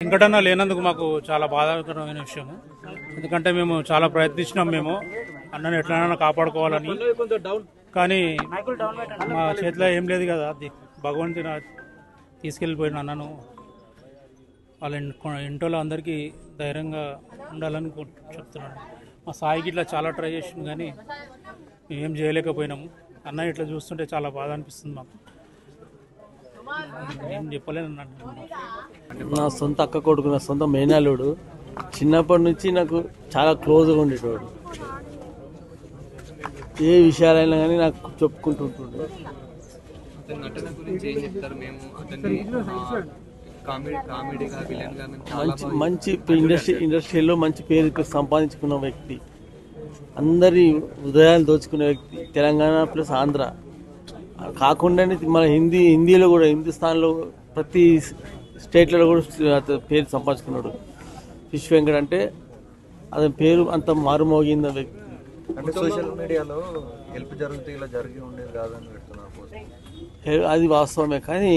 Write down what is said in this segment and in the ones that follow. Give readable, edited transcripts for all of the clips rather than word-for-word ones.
వెంకటన్న లేనందుకు మాకు చాలా బాధాకరమైన విషయము. ఎందుకంటే మేము చాలా ప్రయత్నించినాం, మేము అన్నను ఎట్లైనా కాపాడుకోవాలని. కానీ మా చేతిలో ఏం లేదు కదా, అది భగవంతుని తీసుకెళ్ళిపోయిన అన్నను వాళ్ళ ఇంట్లో అందరికీ ధైర్యంగా ఉండాలని చెప్తున్నాను. మా సాయికి ఇట్లా చాలా ట్రై చేసింది కానీ మేమేం చేయలేకపోయినాము. అన్న ఇట్లా చూస్తుంటే చాలా బాధ అనిపిస్తుంది మాకు. ఏం చెప్పలేను. నా సొంత అక్క కొడుకు, నా సొంత మేనల్లుడు. చిన్నప్పటి నుంచి నాకు చాలా క్లోజ్గా ఉండేటోడు. ఏ విషయాలైనా కానీ నాకు చెప్పుకుంటుంటుండే. మంచి ఇండస్ట్రీలో మంచి పేరు సంపాదించుకున్న వ్యక్తి, అందరి హృదయాలు దోచుకునే వ్యక్తి. తెలంగాణ ప్లస్ ఆంధ్ర కాకుండానే మన హిందీలో కూడా, హిందుస్థాన్లో ప్రతి స్టేట్లలో కూడా పేరు సంపాదించుకున్నాడు. ఫిష్ వెంకట్ అంటే అతని పేరు అంత మారుమోగింద వ్యక్తి. అంటే సోషల్ మీడియాలో హెల్ప్ జరిగితే ఇలా జరిగి ఉండేది కాదని పెడుతున్నారు. అది వాస్తవమే, కానీ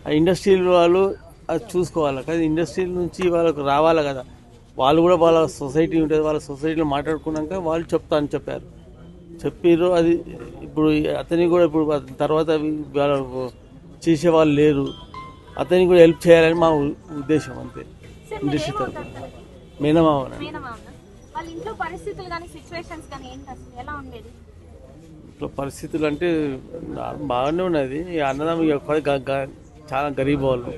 ఆ ఇండస్ట్రీ వాళ్ళు అది చూసుకోవాలి. కానీ ఇండస్ట్రీ నుంచి వాళ్ళకు రావాలి కదా. వాళ్ళు కూడా వాళ్ళ సొసైటీ ఉంటుంది, వాళ్ళ సొసైటీలో మాట్లాడుకున్నాక వాళ్ళు చెప్తారని చెప్పారు. అది ఇప్పుడు అతనికి కూడా ఇప్పుడు తర్వాత చేసే వాళ్ళు లేరు. అతనికి కూడా హెల్ప్ చేయాలని మా ఉద్దేశం, అంతే. ఇండస్ట్రీ తరఫున మేనమామ. ఇంట్లో పరిస్థితులు అంటే బాగానే ఉన్నది. అన్నదమ్ములు చాలా గరీబ్ వాళ్ళు.